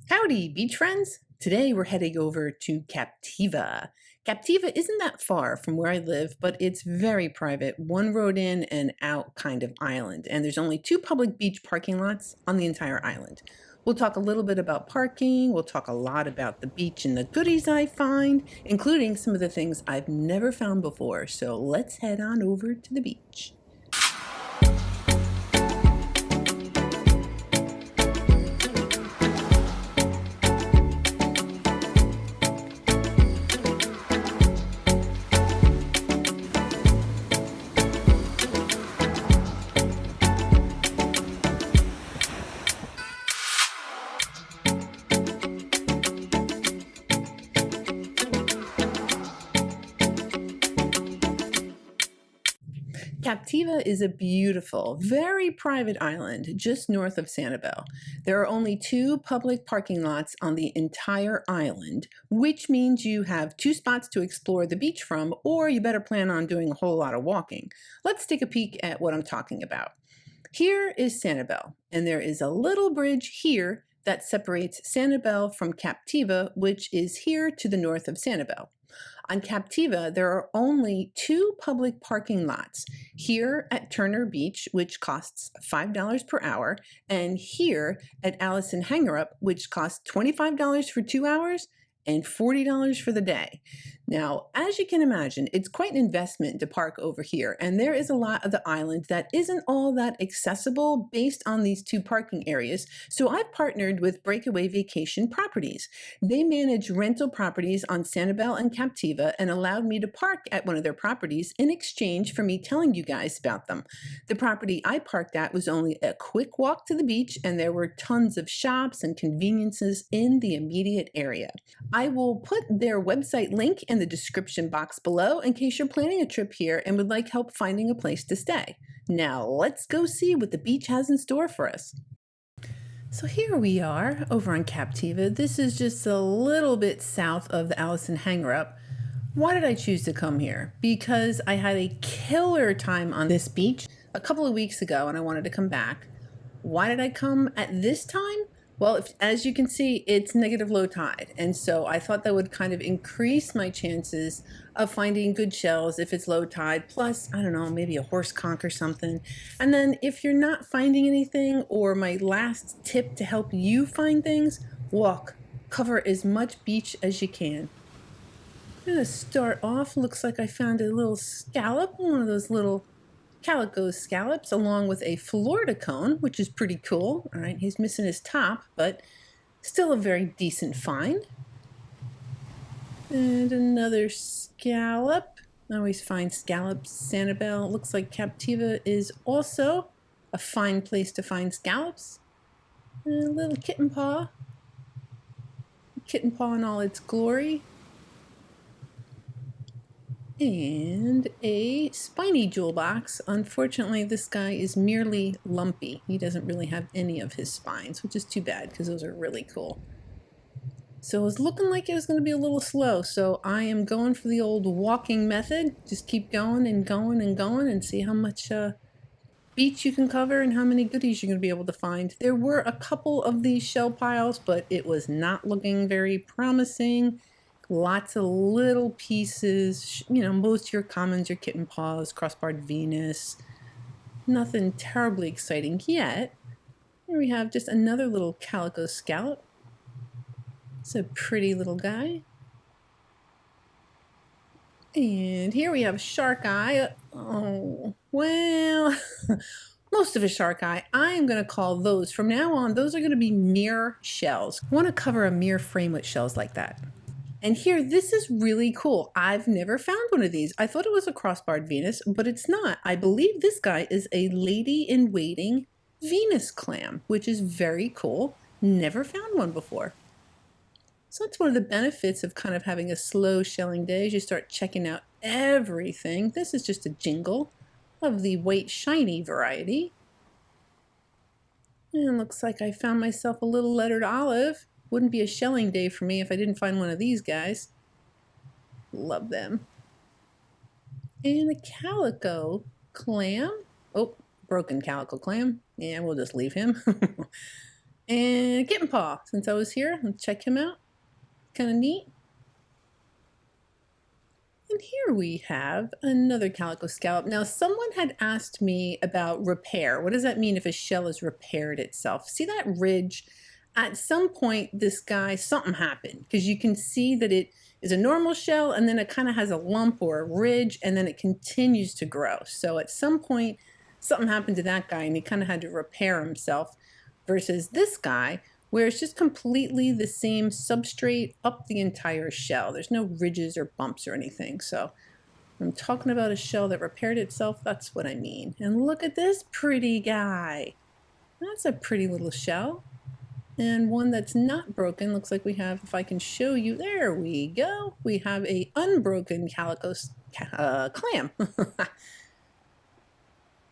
Howdy, beach friends! Today we're heading over to Captiva. Captiva isn't that far from where I live, but it's very private, one road in and out kind of island, and there's only two public beach parking lots on the entire island. We'll talk a little bit about parking, we'll talk a lot about the beach and the goodies I find, including some of the things I've never found before, so let's head on over to the beach. Captiva is a beautiful, very private island just north of Sanibel. There are only two public parking lots on the entire island, which means you have two spots to explore the beach from, or you better plan on doing a whole lot of walking. Let's take a peek at what I'm talking about. Here is Sanibel, and there is a little bridge here that separates Sanibel from Captiva, which is here to the north of Sanibel. On Captiva, there are only two public parking lots, here at Turner Beach, which costs $5 per hour, and here at Allison Hangerup, which costs $25 for 2 hours and $40 for the day. Now, as you can imagine, it's quite an investment to park over here, and there is a lot of the island that isn't all that accessible based on these two parking areas, so I've partnered with Breakaway Vacation Properties. They manage rental properties on Sanibel and Captiva and allowed me to park at one of their properties in exchange for me telling you guys about them. The property I parked at was only a quick walk to the beach, and there were tons of shops and conveniences in the immediate area. I will put their website link in the description box below in case you're planning a trip here and would like help finding a place to stay. Now let's go see what the beach has in store for us. So here we are over on Captiva. This is just a little bit south of the Allison Hangerup. Why did I choose to come here? Because I had a killer time on this beach a couple of weeks ago and I wanted to come back. Why did I come at this time? Well, as you can see, it's negative low tide, and so I thought that would kind of increase my chances of finding good shells if it's low tide, plus, I don't know, maybe a horse conch or something. And then if you're not finding anything, or my last tip to help you find things, walk. Cover as much beach as you can. I'm gonna start off, looks like I found a little scallop, one of those little calico scallops, along with a Florida cone, which is pretty cool. All right, he's missing his top, but still a very decent find. And another scallop. I always find scallops. Sanibel. Looks like Captiva is also a fine place to find scallops. And a little kitten paw. Kitten paw in all its glory. And a spiny jewel box. Unfortunately, this guy is merely lumpy. He doesn't really have any of his spines, which is too bad because those are really cool. So it was looking like it was going to be a little slow, so I am going for the old walking method. Just keep going and going and going and see how much beach you can cover and how many goodies you're going to be able to find. There were a couple of these shell piles, but it was not looking very promising. Lots of little pieces, you know, most of your commons, your kitten paws, crossbarred Venus. Nothing terribly exciting yet. Here we have just another little calico scallop. It's a pretty little guy. And here we have a shark eye. Oh, well, most of a shark eye. I am going to call those, from now on, those are going to be mirror shells. I want to cover a mirror frame with shells like that. And here, this is really cool. I've never found one of these. I thought it was a crossbarred Venus, but it's not. I believe this guy is a lady-in-waiting Venus clam, which is very cool. Never found one before. So that's one of the benefits of kind of having a slow shelling day as you start checking out everything. This is just a jingle of the white shiny variety. And looks like I found myself a little lettered olive. Wouldn't be a shelling day for me if I didn't find one of these guys. Love them. And a calico clam. Oh, broken calico clam. Yeah, we'll just leave him. And Kitten Paw, since I was here, let's check him out. Kind of neat. And here we have another calico scallop. Now, someone had asked me about repair. What does that mean if a shell is repaired itself? See that ridge? At some point, this guy, something happened, because you can see that it is a normal shell and then it kind of has a lump or a ridge and then it continues to grow. So at some point, something happened to that guy and he kind of had to repair himself, versus this guy where it's just completely the same substrate up the entire shell. There's no ridges or bumps or anything. So when I'm talking about a shell that repaired itself, that's what I mean. And look at this pretty guy. That's a pretty little shell. And one that's not broken. Looks like we have, if I can show you, there we go. We have a unbroken calico clam.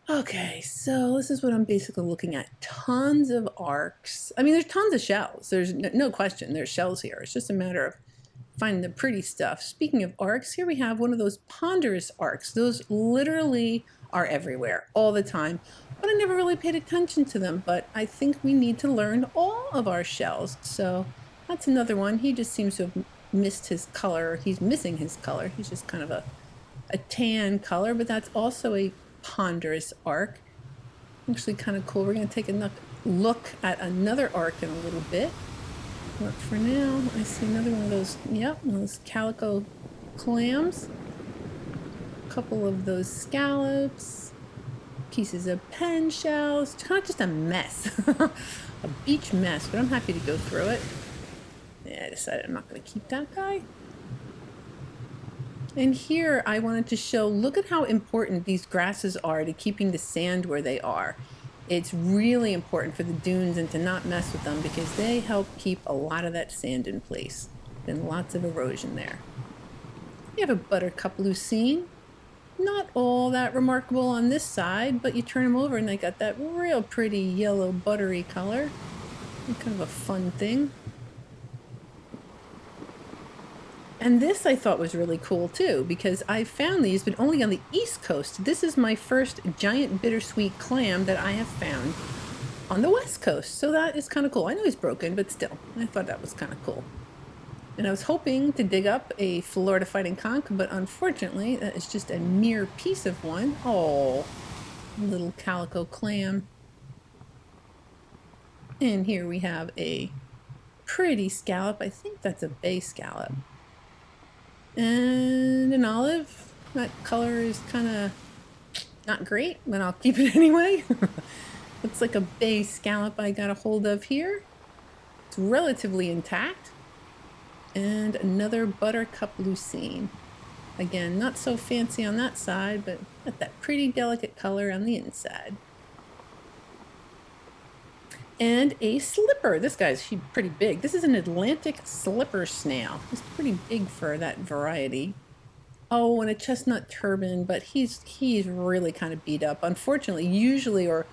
Okay, so this is what I'm basically looking at. Tons of arcs. I mean, there's tons of shells. There's no question there's shells here. It's just a matter of finding the pretty stuff. Speaking of arcs, here we have one of those ponderous arcs. Those literally are everywhere all the time, but I never really paid attention to them. But I think we need to learn all of our shells. So that's another one. He just seems to have missed his color. He's missing his color. He's just kind of a tan color, but that's also a ponderous arc. Actually kind of cool. We're going to take a look at another arc in a little bit, but for now I see another one of those, yep, those calico clams, a couple of those scallops, pieces of pen shells. It's kind of just a mess. A beach mess, but I'm happy to go through it. Yeah, I decided I'm not going to keep that guy. And here I wanted to show, look at how important these grasses are to keeping the sand where they are. It's really important for the dunes and to not mess with them because they help keep a lot of that sand in place. Been lots of erosion there. You have a buttercup lucine. Not all that remarkable on this side, but you turn them over and they got that real pretty yellow buttery color. Kind of a fun thing. And this I thought was really cool too, because I found these, but only on the East Coast. This is my first giant bittersweet clam that I have found on the West Coast. So that is kind of cool. I know he's broken, but still, I thought that was kind of cool. And I was hoping to dig up a Florida fighting conch, but unfortunately, that is just a mere piece of one. Oh, little calico clam. And here we have a pretty scallop. I think that's a bay scallop. And an olive. That color is kind of not great, but I'll keep it anyway. Looks like a bay scallop I got a hold of here. It's relatively intact. And another buttercup lucine. Again, not so fancy on that side, but got that pretty delicate color on the inside. And a slipper. This guy's pretty big. This is an Atlantic slipper snail. He's pretty big for that variety. Oh, and a chestnut turban, but he's really kind of beat up. Unfortunately, usually, or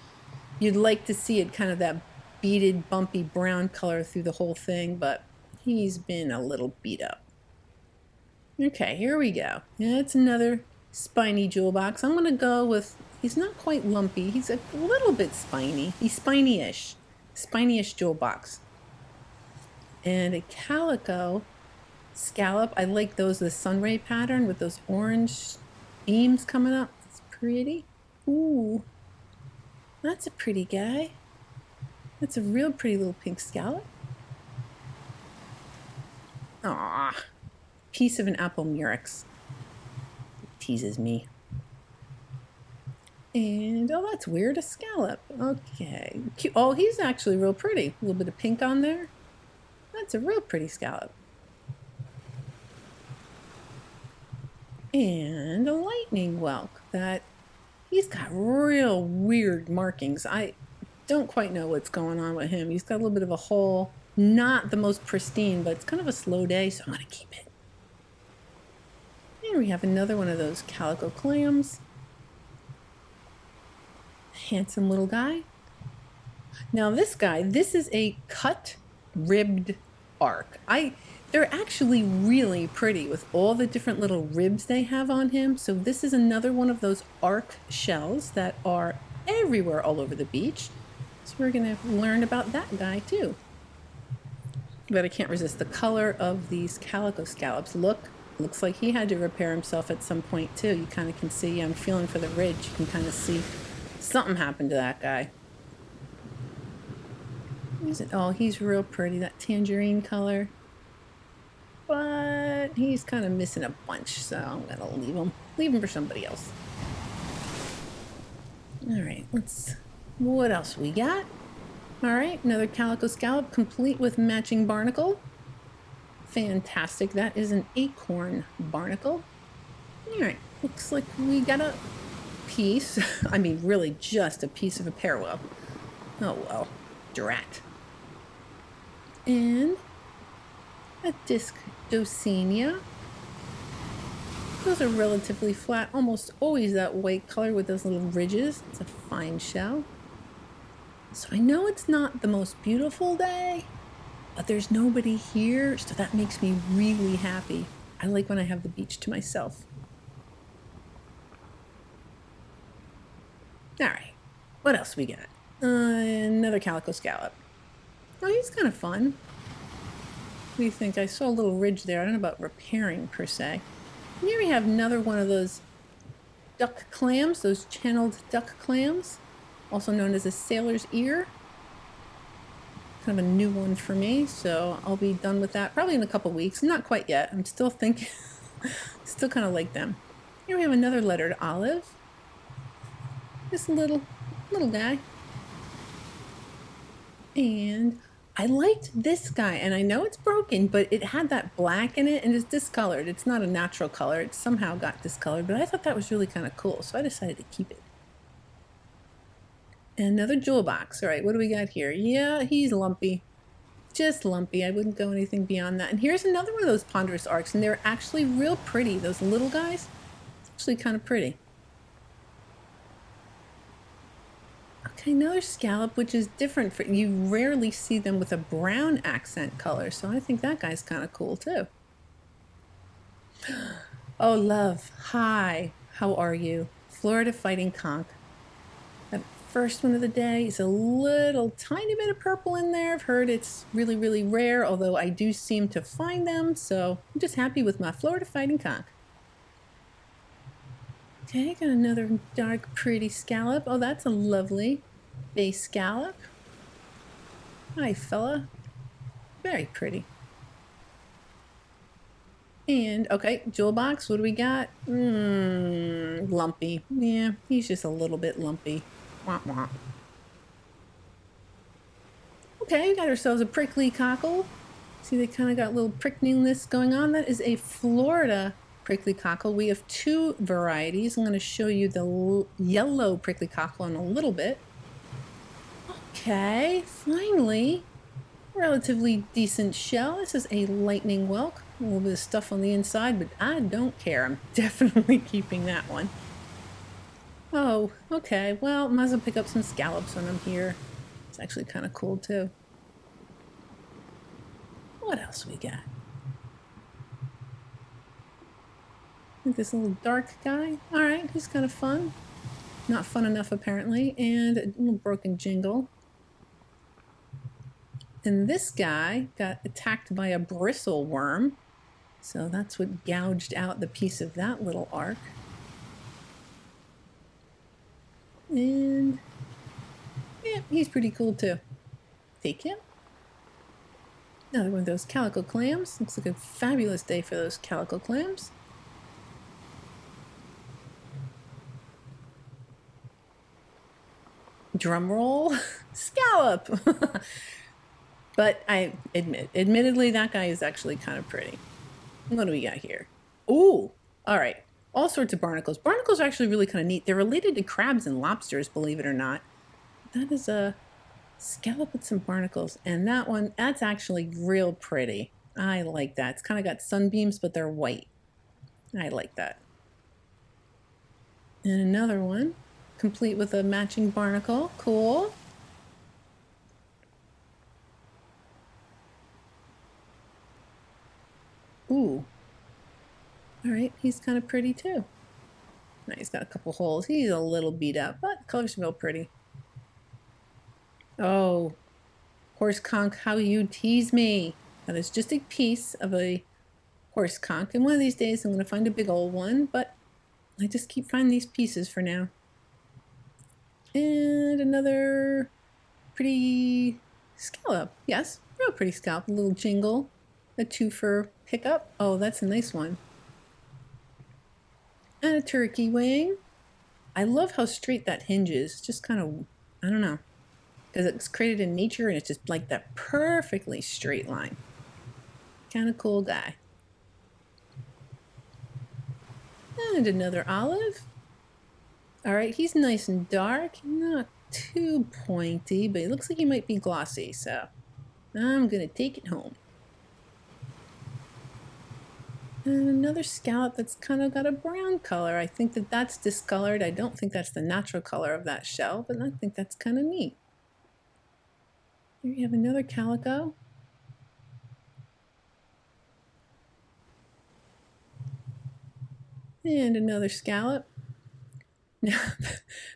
you'd like to see it kind of that beaded, bumpy brown color through the whole thing, but he's been a little beat up. Okay, here we go. It's another spiny jewel box. I'm going to go with, he's not quite lumpy. He's a little bit spiny. He's spiny-ish. Spiny-ish jewel box. And a calico scallop. I like those, the sunray pattern with those orange beams coming up. It's pretty. Ooh, that's a pretty guy. That's a real pretty little pink scallop. Aww, piece of an apple murex. It teases me. And, oh, that's weird, a scallop. Okay. Cute. Oh, he's actually real pretty. A little bit of pink on there. That's a real pretty scallop. And a lightning whelk that he's got real weird markings. I don't quite know what's going on with him. He's got a little bit of a hole. Not the most pristine, but it's kind of a slow day, so I'm going to keep it. And we have another one of those calico clams. Handsome little guy. Now this guy, this is a cut ribbed arc. They're actually really pretty with all the different little ribs they have on him. So this is another one of those arc shells that are everywhere all over the beach. So we're going to learn about that guy too. But I can't resist the color of these calico scallops. Looks like he had to repair himself at some point too. You kind of can see, I'm feeling for the ridge. You can kind of see something happened to that guy. Is it? Oh, he's real pretty, that tangerine color. But he's kind of missing a bunch, so I'm gonna leave him for somebody else. All right, what else we got? All right, another calico scallop complete with matching barnacle. Fantastic, that is an acorn barnacle. All right, looks like we got a piece. I mean, really just a piece of a parallel. Oh well, drat. And a disc Dosenia. Those are relatively flat, almost always that white color with those little ridges. It's a fine shell. So I know it's not the most beautiful day, but there's nobody here, so that makes me really happy. I like when I have the beach to myself. All right, what else we got? Another calico scallop. Oh, he's kind of fun. What do you think? I saw a little ridge there. I don't know about repairing per se. And here we have another one of those duck clams, those channeled duck clams, also known as a sailor's ear. Kind of a new one for me, so I'll be done with that probably in a couple weeks. Not quite yet. I'm still thinking, still kind of like them. Here we have another lettered olive. This little guy. And I liked this guy, and I know it's broken, but it had that black in it and it's discolored. It's not a natural color. It somehow got discolored, but I thought that was really kind of cool, so I decided to keep it. Another jewel box. All right, what do we got here? Yeah, he's lumpy. Just lumpy. I wouldn't go anything beyond that. And here's another one of those ponderous arcs, and they're actually real pretty. Those little guys, it's actually kind of pretty. Okay, another scallop, which is different. You rarely see them with a brown accent color, so I think that guy's kind of cool too. Oh, love. Hi. How are you? Florida Fighting Conch. That first one of the day is a little tiny bit of purple in there. I've heard it's really, really rare, although I do seem to find them, so I'm just happy with my Florida Fighting Conch. Okay, got another dark, pretty scallop. Oh, that's a lovely bay scallop. Hi, fella. Very pretty. And, okay, jewel box, what do we got? Lumpy. Yeah, he's just a little bit lumpy. Wah, wah. Okay, we got ourselves a prickly cockle. See, they kind of got a little prickliness going on. That is a Florida prickly cockle. We have two varieties. I'm going to show you the yellow prickly cockle in a little bit. Okay, finally, relatively decent shell. This is a lightning whelk. A little bit of stuff on the inside, but I don't care. I'm definitely keeping that one. Oh, okay. Well, might as well pick up some scallops when I'm here. It's actually kind of cool too. What else we got? This little dark guy. All right, he's kind of fun. Not fun enough apparently. And a little broken jingle. And this guy got attacked by a bristle worm. So that's what gouged out the piece of that little arc. And yeah, he's pretty cool too. Take him. Another one of those calico clams. Looks like a fabulous day for those calico clams. Drum roll. Scallop. But I admittedly, that guy is actually kind of pretty. What do we got here? Ooh, all right. All sorts of barnacles. Barnacles are actually really kind of neat. They're related to crabs and lobsters, believe it or not. That is a scallop with some barnacles. And that one, that's actually real pretty. I like that. It's kind of got sunbeams, but they're white. I like that. And another one, complete with a matching barnacle. Cool. Ooh. All right, he's kind of pretty too. Now he's got a couple holes. He's a little beat up, but the color's real pretty. Oh, horse conch, how you tease me. That is just a piece of a horse conch, and one of these days I'm going to find a big old one, but I just keep finding these pieces for now. And another pretty scallop. Yes, real pretty scallop. A little jingle. A 2 for pickup. Oh, that's a nice one. And a turkey wing. I love how straight that hinge is. Just kind of, I don't know, because it's created in nature and it's just like that perfectly straight line. Kind of cool guy. And another olive. All right, he's nice and dark, not too pointy, but it looks like he might be glossy, so I'm gonna take it home. And another scallop that's kind of got a brown color. I think that that's discolored. I don't think that's the natural color of that shell, but I think that's kind of neat. Here you have another calico. And another scallop. Now,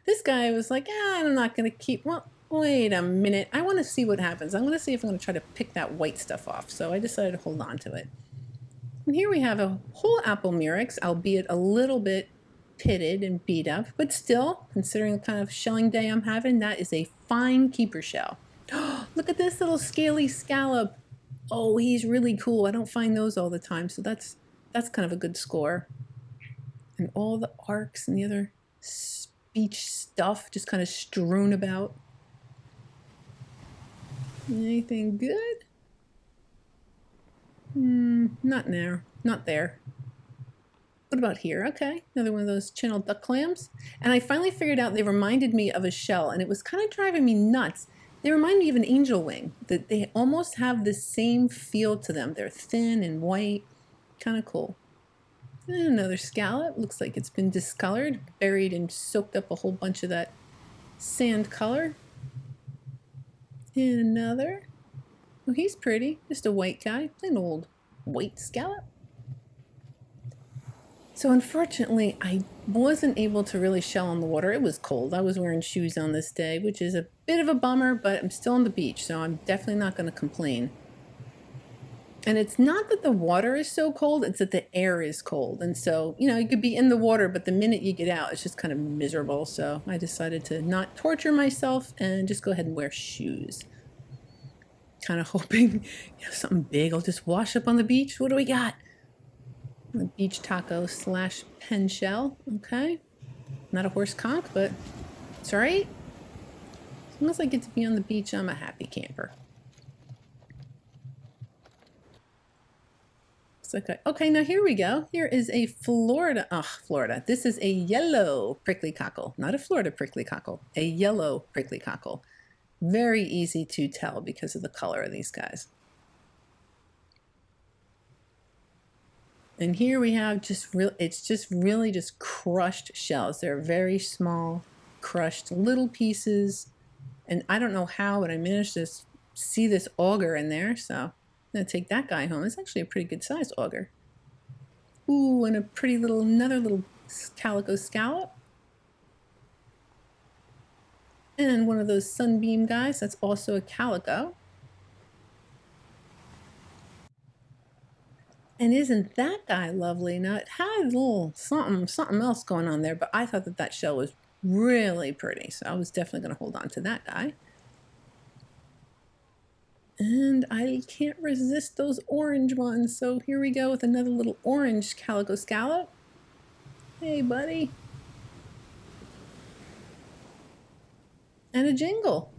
this guy was like, I'm not going to keep, well, wait a minute. I want to see what happens. I'm going to see if I'm going to try to pick that white stuff off. So I decided to hold on to it. And here we have a whole apple murex, albeit a little bit pitted and beat up, but still, considering the kind of shelling day I'm having, that is a fine keeper shell. Look at this little scaly scallop. Oh, he's really cool. I don't find those all the time, so that's kind of a good score. And all the arcs and the other beach stuff just kind of strewn about. Anything good? Not there. Not there. What about here? Okay, another one of those channel duck clams. And I finally figured out they reminded me of a shell, and it was kind of driving me nuts. They remind me of an angel wing. That they almost have the same feel to them. They're thin and white. Kind of cool. And another scallop. Looks like it's been discolored, buried and soaked up a whole bunch of that sand color. And another. Oh, he's pretty. Just a white guy. Plain old white scallop. So unfortunately, I wasn't able to really shell on the water. It was cold. I was wearing shoes on this day, which is a bit of a bummer, but I'm still on the beach, so I'm definitely not going to complain. And it's not that the water is so cold, it's that the air is cold. And so, you could be in the water, but the minute you get out, it's just kind of miserable. So I decided to not torture myself and just go ahead and wear shoes. Kind of hoping something big will just wash up on the beach. What do we got? A beach taco / pen shell. Okay. Not a horse conch, but it's all right. As long as I get to be on the beach, I'm a happy camper. Okay, now here we go. Here is a Florida. This is a yellow prickly cockle, not a Florida prickly cockle, a yellow prickly cockle. Very easy to tell because of the color of these guys. And here we have it's really just crushed shells. They're very small, crushed little pieces. And I don't know how, but I managed to see this auger in there, so I'm gonna take that guy home. It's actually a pretty good sized auger. Ooh, and another little calico scallop. And one of those sunbeam guys, that's also a calico. And isn't that guy lovely? Now it had a little something else going on there, but I thought that shell was really pretty, so I was definitely gonna hold on to that guy. And I can't resist those orange ones. So here we go with another little orange calico scallop. Hey, buddy. And a jingle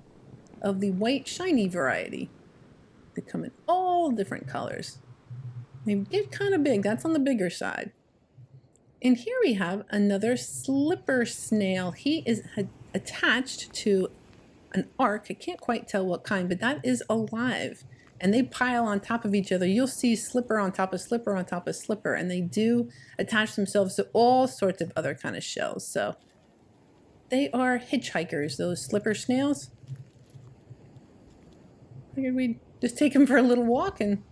of the white shiny variety. They come in all different colors. They get kind of big. That's on the bigger side. And here we have another slipper snail. He is attached to an arc. I can't quite tell what kind, but that is alive. And they pile on top of each other. You'll see slipper on top of slipper on top of slipper, and they do attach themselves to all sorts of other kind of shells. So they are hitchhikers, those slipper snails. Figured we'd just take them for a little walk and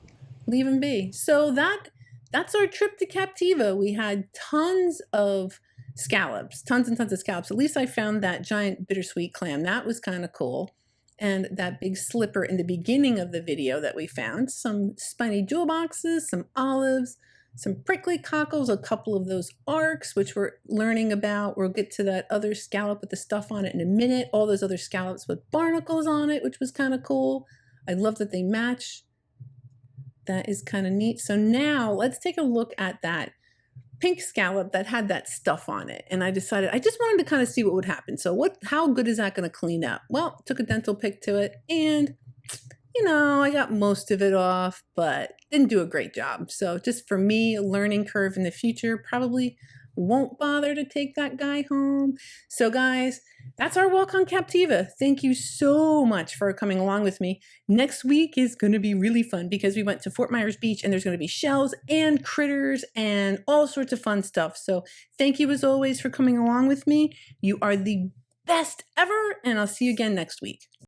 leave them be. So that's our trip to Captiva. We had tons of scallops, tons and tons of scallops. At least I found that giant bittersweet clam. That was kind of cool. and that big slipper in the beginning of the video that we found, some spiny jewel boxes, some olives, some prickly cockles, a couple of those arcs, which we're learning about. We'll get to that other scallop with the stuff on it in a minute. All those other scallops with barnacles on it, which was kind of cool. I love that they match. That is kind of neat. So now let's take a look at that pink scallop that had that stuff on it. And I decided I just wanted to kind of see what would happen. So how good is that going to clean up? Well, took a dental pick to it and I got most of it off, but didn't do a great job. So just for me, a learning curve in the future, probably won't bother to take that guy home. So guys, that's our walk on Captiva. Thank you so much for coming along with me. Next week is going to be really fun because we went to Fort Myers Beach and there's going to be shells and critters and all sorts of fun stuff. So thank you as always for coming along with me. You are the best ever, and I'll see you again next week.